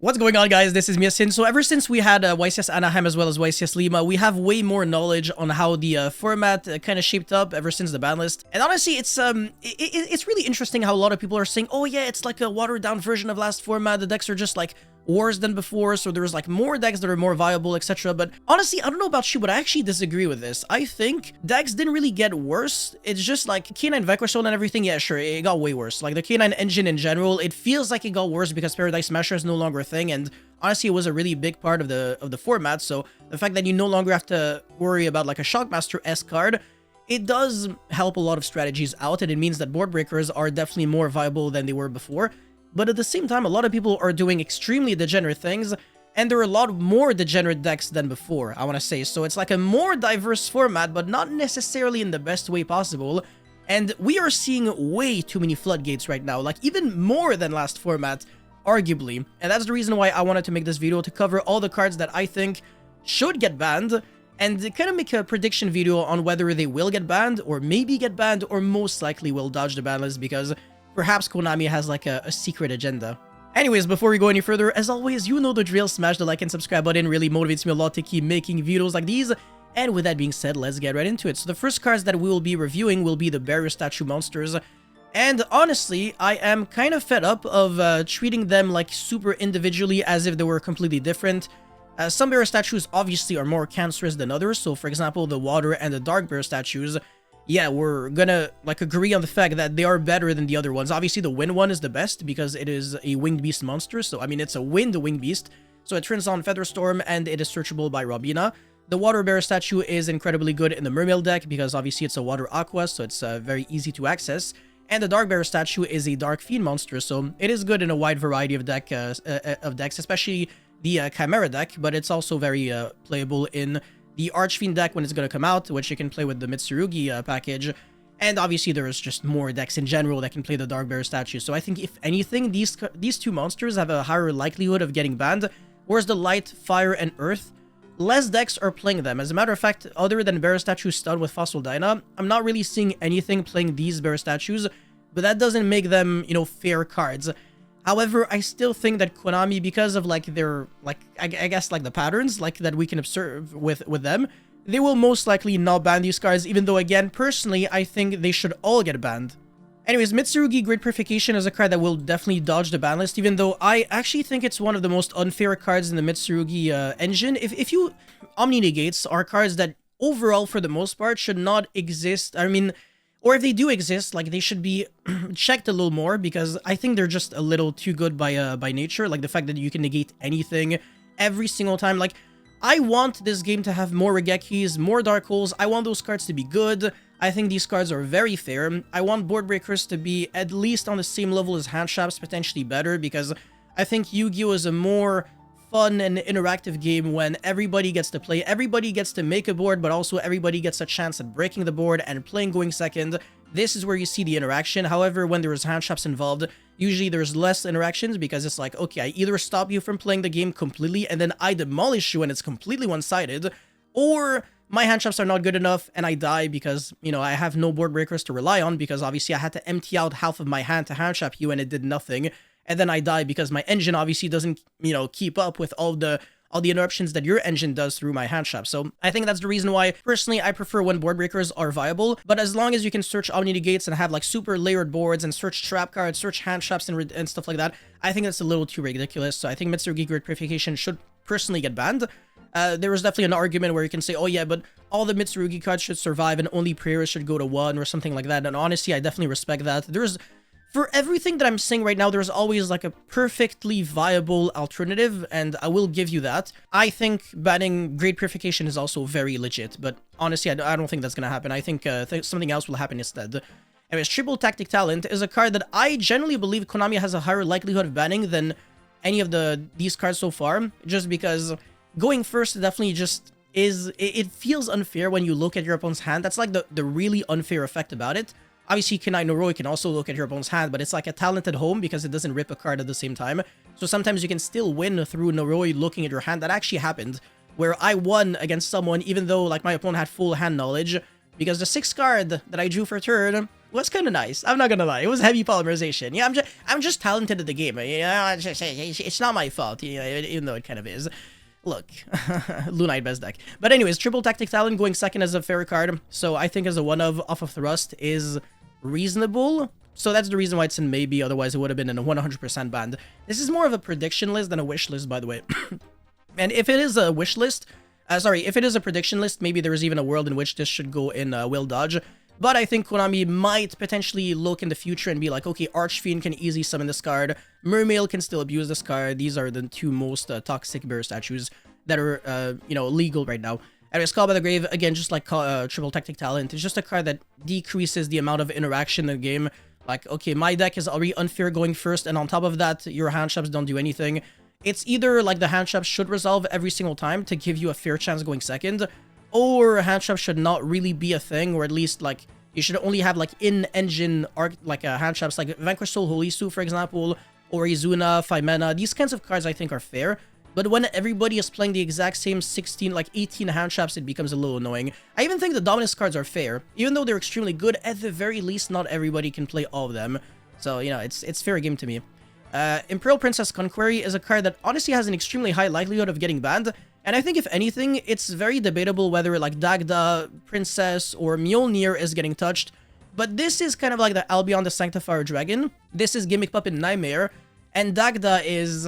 What's going on, guys? This is Yasin. So ever since we had YCS Anaheim as well as YCS Lima, we have way more knowledge on how the format kind of shaped up ever since the ban list. And honestly, it's really interesting how a lot of people are saying, oh yeah, it's like a watered down version of last format. The decks are just like worse than before, so there's like more decks that are more viable, etc. But honestly, I don't know about you, but I actually disagree with this. I think decks didn't really get worse. It's just like K9 Vectorstone and everything, yeah, sure, it got way worse. Like the K9 engine in general, it feels like it got worse because Paradise Smasher is no longer a thing, and honestly, it was a really big part of the format. So the fact that you no longer have to worry about like a Shockmaster S card, it does help a lot of strategies out, and it means that board breakers are definitely more viable than they were before. But at the same time, a lot of people are doing extremely degenerate things, and there are a lot more degenerate decks than before, I want to say. So it's like a more diverse format, but not necessarily in the best way possible. And we are seeing way too many floodgates right now, like even more than last format, arguably. And that's the reason why I wanted to make this video, to cover all the cards that I think should get banned, and kind of make a prediction video on whether they will get banned, or maybe get banned, or most likely will dodge the ban list, because perhaps Konami has like a secret agenda. Anyways, before we go any further, as always, you know the drill. Smash the like and subscribe button, really motivates me a lot to keep making videos like these. And with that being said, let's get right into it. So the first cards that we will be reviewing will be the barrier statue monsters. And honestly, I am kind of fed up of treating them like super individually as if they were completely different. Some barrier statues obviously are more cancerous than others. So for example, the water and the dark barrier statues, yeah, we're gonna like agree on the fact that they are better than the other ones. Obviously, the wind one is the best because it is a winged beast monster. So I mean, it's a winged beast. So it turns on Featherstorm and it is searchable by Robina. The water bear statue is incredibly good in the Mermail deck because obviously it's a water aqua, so it's very easy to access. And the dark bear statue is a dark fiend monster, so it is good in a wide variety of decks, especially the Chimera deck. But it's also very playable in the Archfiend deck when it's going to come out, which you can play with the Mitsurugi package. And obviously there's just more decks in general that can play the Dark Bear statue. So I think if anything, these two monsters have a higher likelihood of getting banned, whereas the Light, Fire, and Earth, less decks are playing them. As a matter of fact, other than Bear Statue Stun with Fossil Dyna, I'm not really seeing anything playing these Bear Statues, but that doesn't make them, you know, fair cards. However, I still think that Konami, because of like their, like, I guess like the patterns like that we can observe with them, they will most likely not ban these cards, even though again, personally, I think they should all get banned. Anyways, Mitsurugi Grid Purification is a card that will definitely dodge the ban list, even though I actually think it's one of the most unfair cards in the Mitsurugi engine. If you... Omni Negates are cards that overall, for the most part, should not exist. I mean, or if they do exist, like, they should be checked a little more, because I think they're just a little too good by nature. Like, the fact that you can negate anything every single time. Like, I want this game to have more Regekis, more Dark Holes. I want those cards to be good. I think these cards are very fair. I want Board Breakers to be at least on the same level as Hand Traps, potentially better, because I think Yu-Gi-Oh! Is a more fun and interactive game when everybody gets to play, everybody gets to make a board, but also everybody gets a chance at breaking the board and playing going second. This is where you see the interaction. However, when there's hand traps involved, usually there's less interactions, because it's like, okay, I either stop you from playing the game completely and then I demolish you and it's completely one-sided, or my hand traps are not good enough and I die because, you know, I have no board breakers to rely on, because obviously I had to empty out half of my hand to hand trap you and it did nothing. And then I die because my engine obviously doesn't, you know, keep up with all the interruptions that your engine does through my hand trap. So I think that's the reason why, personally, I prefer when board breakers are viable. But as long as you can search Omni Negates and have like super layered boards and search trap cards, search hand traps and stuff like that, I think that's a little too ridiculous. So I think Mitsurugi Grid Purification should personally get banned. There was definitely an argument where you can say, oh yeah, but all the Mitsurugi cards should survive and only prayers should go to 1 or something like that. And honestly, I definitely respect that. For everything that I'm saying right now, there's always like a perfectly viable alternative, and I will give you that. I think banning Grade Purification is also very legit, but honestly, I don't think that's gonna happen. I think something else will happen instead. Anyways, Triple Tactic Talent is a card that I generally believe Konami has a higher likelihood of banning than any of these cards so far, just because going first definitely just is... It feels unfair when you look at your opponent's hand. That's like the really unfair effect about it. Obviously, K9 Noroi can also look at your opponent's hand, but it's like a talent at home because it doesn't rip a card at the same time. So sometimes you can still win through Noroi looking at your hand. That actually happened, where I won against someone even though like my opponent had full hand knowledge, because the 6th card that I drew for turn was kind of nice. I'm not gonna lie. It was heavy polymerization. Yeah, I'm just talented at the game. You know, it's not my fault. You know, even though it kind of is. Look, Lunite best deck. But anyways, triple tactic talent going second as a fair card. So I think as a one of off of thrust is reasonable. So that's the reason why it's in maybe. Otherwise, it would have been in a 100% band. This is more of a prediction list than a wish list, by the way. And if it is a wish list, if it is a prediction list, maybe there is even a world in which this should go in Will Dodge. But I think Konami might potentially look in the future and be like, okay, Archfiend can easily summon this card. Mermail can still abuse this card. These are the two most toxic bear statues that are, you know, legal right now. Anyways, Call by the Grave, again, just like Triple Tactic Talent, it's just a card that decreases the amount of interaction in the game. Like, okay, my deck is already unfair going first, and on top of that, your hand traps don't do anything. It's either like the hand trap should resolve every single time to give you a fair chance going second, or hand trap should not really be a thing, or at least like you should only have like in-engine hand traps like Vanquish Soul Holisu, for example, or Izuna, Phimena. These kinds of cards I think are fair, but when everybody is playing the exact same 16, like 18 hand traps, it becomes a little annoying. I even think the Dominus cards are fair, even though they're extremely good. At the very least, not everybody can play all of them, so you know it's fair game to me. Imperial Princess Conquery is a card that honestly has an extremely high likelihood of getting banned, and I think if anything, it's very debatable whether like Dagda, Princess, or Mjolnir is getting touched, but this is kind of like the Albion the Sanctifier Dragon. This is Gimmick Puppet Nightmare, and Dagda is...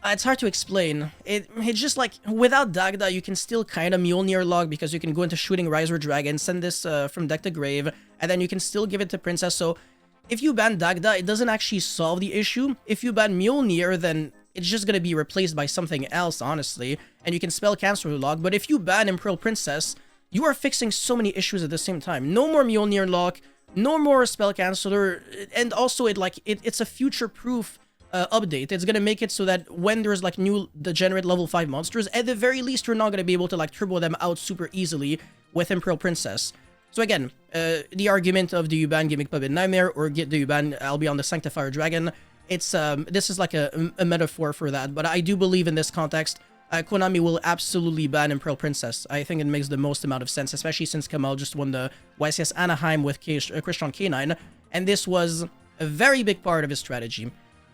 it's hard to explain. It's just like, without Dagda, you can still kind of Mjolnir log because you can go into Shooting Riser Dragon, send this from deck to grave, and then you can still give it to Princess, so... if you ban Dagda, it doesn't actually solve the issue. If you ban Mjolnir, then it's just going to be replaced by something else, honestly. And you can spell cancel log. But if you ban Imperial Princess, you are fixing so many issues at the same time. No more Mjolnir lock, no more spell canceller, and also it's a future-proof update. It's going to make it so that when there's like new degenerate level 5 monsters, at the very least, you're not going to be able to like turbo them out super easily with Imperial Princess. So again, the argument of do you ban Gimmick Puppet Nightmare or do you ban Albion the Sanctifier Dragon, it's this is like a metaphor for that, but I do believe in this context, Konami will absolutely ban Imperial Princess. I think it makes the most amount of sense, especially since Kamal just won the YCS Anaheim with Crystron K9, and this was a very big part of his strategy.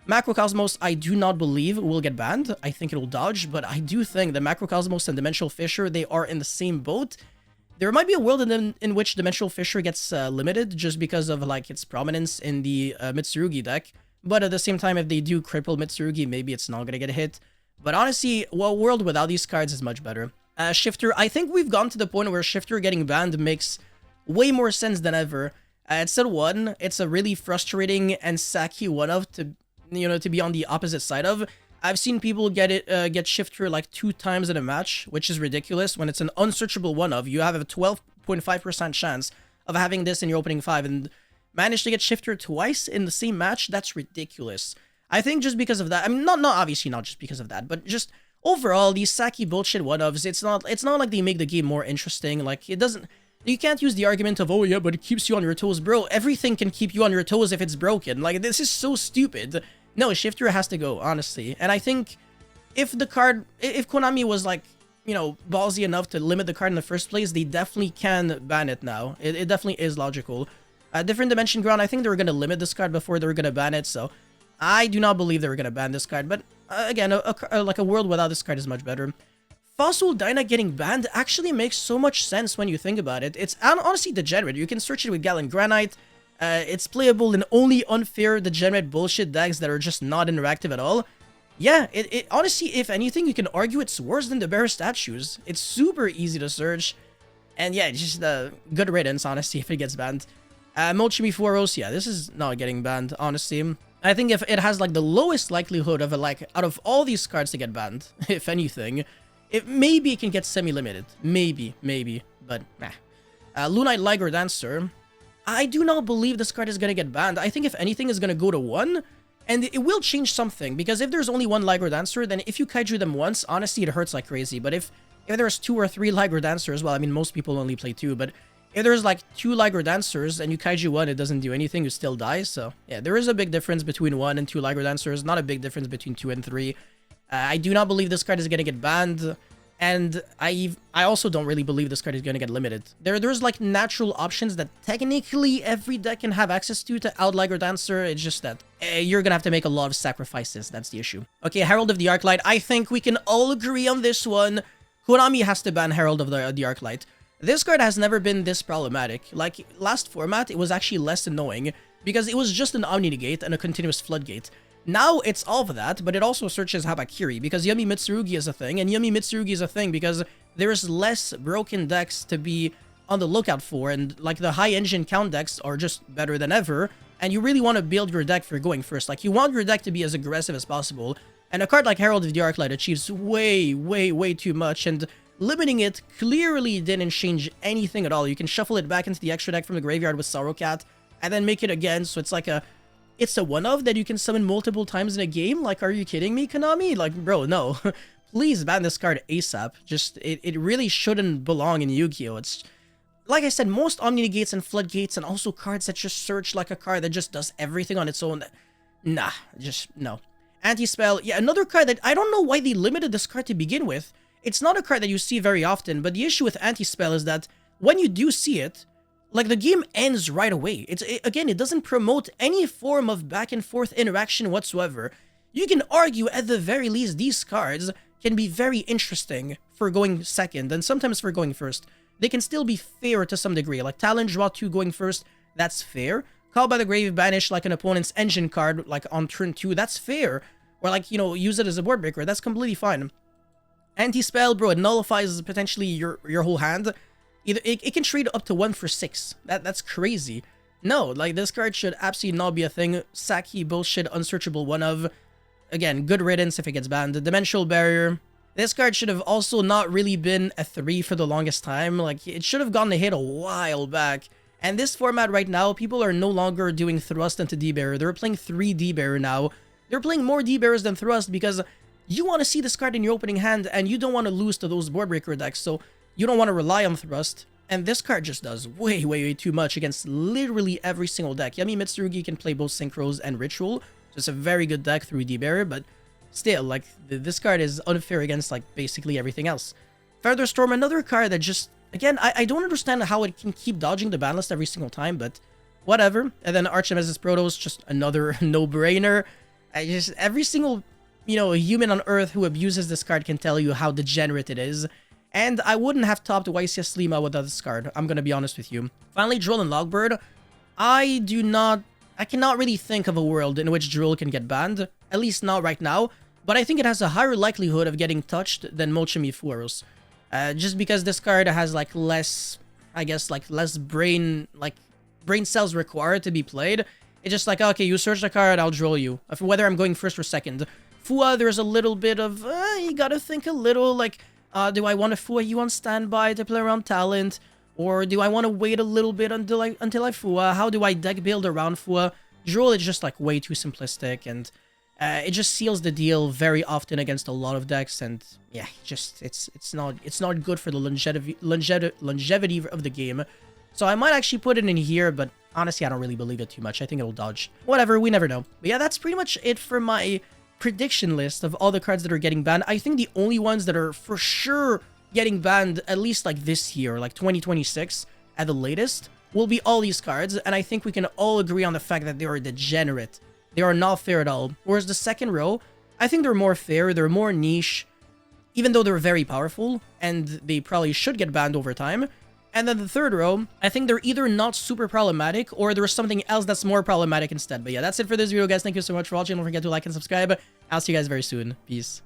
Macrocosmos, I do not believe will get banned. I think it'll dodge, but I do think that Macrocosmos and Dimensional Fissure, they are in the same boat. There might be a world in which Dimensional Fissure gets limited just because of like its prominence in the Mitsurugi deck. But at the same time, if they do cripple Mitsurugi, maybe it's not going to get hit. But honestly, well, a world without these cards is much better. Shifter, I think we've gone to the point where Shifter getting banned makes way more sense than ever. It's still one. It's a really frustrating and sacky one-of to, you know, to be on the opposite side of. I've seen people get Shifter like 2 times in a match, which is ridiculous. When it's an unsearchable one-of, you have a 12.5% chance of having this in your opening 5, and manage to get Shifter twice in the same match. That's ridiculous. I think just because of that, I mean, not obviously not just because of that, but just overall these sacky bullshit one-ofs. It's not like they make the game more interesting. Like it doesn't. You can't use the argument of, oh yeah, but it keeps you on your toes, bro. Everything can keep you on your toes if it's broken. Like this is so stupid. No, Shifter has to go, honestly. And I think if Konami was like, you know, ballsy enough to limit the card in the first place, they definitely can ban it now. It definitely is logical. Different Dimension Ground, I think they were going to limit this card before they were going to ban it, so I do not believe they were going to ban this card. But again, like a world without this card is much better. Fossil Dyna getting banned actually makes so much sense when you think about it. It's honestly degenerate. You can search it with Gallon Granite. It's playable in only unfair degenerate bullshit decks that are just not interactive at all. Yeah, it honestly, if anything, you can argue it's worse than the bear statues. It's super easy to search. And yeah, just good riddance, honestly, if it gets banned. Mochimi Fueros, yeah, this is not getting banned, honestly. I think if it has like the lowest likelihood of like out of all these cards to get banned, if anything, maybe it can get semi-limited. Maybe, but nah. Lunite Liger Dancer. I do not believe this card is going to get banned. I think if anything is going to go to 1, and it will change something, because if there's only 1 Liger Dancer, then if you kaiju them once, honestly, it hurts like crazy. But if there's 2 or 3 Liger Dancers, well, I mean, most people only play 2, but if there's like 2 Liger Dancers and you kaiju 1, it doesn't do anything, you still die. So yeah, there is a big difference between 1 and 2 Liger Dancers, not a big difference between 2 and 3. I do not believe this card is going to get banned. And I also don't really believe this card is going to get limited. There's like natural options that technically every deck can have access to Outliger Dancer. It's just that you're going to have to make a lot of sacrifices. That's the issue. Okay, Herald of the Arclight. I think we can all agree on this one. Konami has to ban Herald of the Arclight. This card has never been this problematic. Like, last format, it was actually less annoying because it was just an Omni Negate and a continuous Floodgate. Now it's all of that, but it also searches Habakiri because Yumi Mitsurugi is a thing, and Yumi Mitsurugi is a thing because there's less broken decks to be on the lookout for, and like the high engine count decks are just better than ever, and you really want to build your deck for going first. Like, you want your deck to be as aggressive as possible, and a card like Herald of the Arclight achieves way too much, and limiting it clearly didn't change anything at all. You can shuffle it back into the extra deck from the graveyard with Sorrowcat, and then make it again, so it's like it's a one-of that you can summon multiple times in a game? Like, are you kidding me, Konami? Like, bro, no. Please ban this card ASAP. Just, it really shouldn't belong in Yu-Gi-Oh! It's, like I said, most Omni Negates and Floodgates and also cards that just search like a card that just does everything on its own. Nah, just, no. Anti-Spell, yeah, another card that, I don't know why they limited this card to begin with. It's not a card that you see very often, but the issue with Anti-Spell is that when you do see it, like, the game ends right away. Again, it doesn't promote any form of back and forth interaction whatsoever. You can argue, at the very least, these cards can be very interesting for going second, and sometimes for going first. They can still be fair to some degree. Like, Talon Draw 2 going first, that's fair. Call by the Grave, banish, like, an opponent's engine card, like, on turn 2, that's fair. Or, like, you know, use it as a board breaker, that's completely fine. Anti-Spell, bro, it nullifies potentially your whole hand. It can trade up to 1 for 6. That's crazy. No, like, this card should absolutely not be a thing. Saki bullshit, unsearchable one-of. Again, good riddance if it gets banned. The Dimensional Barrier. This card should have also not really been a 3 for the longest time. Like, it should have gotten a hit a while back. And this format right now, people are no longer doing Thrust into D-Bearer. They're playing 3 D-Bearer now. They're playing more D-Bearers than Thrust because you want to see this card in your opening hand and you don't want to lose to those board breaker decks. So you don't want to rely on Thrust, and this card just does way too much against literally every single deck. Yumi Mitsurugi can play both Synchros and Ritual, so it's a very good deck through D-Bearer, but still, like, this card is unfair against, like, basically everything else. Featherstorm, another card that just, again, I don't understand how it can keep dodging the ban list every single time, but whatever. And then Archnemesis Protos, just another no-brainer. Every single, you know, human on Earth who abuses this card can tell you how degenerate it is. And I wouldn't have topped YCS Lima without this card, I'm gonna be honest with you. Finally, Droll and Logbird. I cannot really think of a world in which Droll can get banned, at least not right now, but I think it has a higher likelihood of getting touched than Mochimi Fueros. Just because this card has, like, less, I guess, like, less brain cells required to be played. It's just like, okay, you search the card, I'll Droll you, whether I'm going first or second. Fua, there's a little bit of, you gotta think a little, like, do I want to Fua you on standby to play around Talent? Or do I want to wait a little bit until I Fua? How do I deck build around Fua? Droll is just, like, way too simplistic, and it just seals the deal very often against a lot of decks, and yeah, just it's not good for the longevity of the game. So I might actually put it in here, but honestly, I don't really believe it too much. I think it'll dodge. Whatever, we never know. But yeah, that's pretty much it for my prediction list of all the cards that are getting banned. I think the only ones that are for sure getting banned, at least like this year, like 2026 at the latest, will be all these cards, and I think we can all agree on the fact that they are degenerate. They are not fair at all. Whereas the second row, I think they're more fair, they're more niche, even though they're very powerful, and they probably should get banned over time. And then the third row, I think they're either not super problematic, or there's something else that's more problematic instead. But yeah, that's it for this video, guys. Thank you so much for watching. Don't forget to like and subscribe. I'll see you guys very soon. Peace.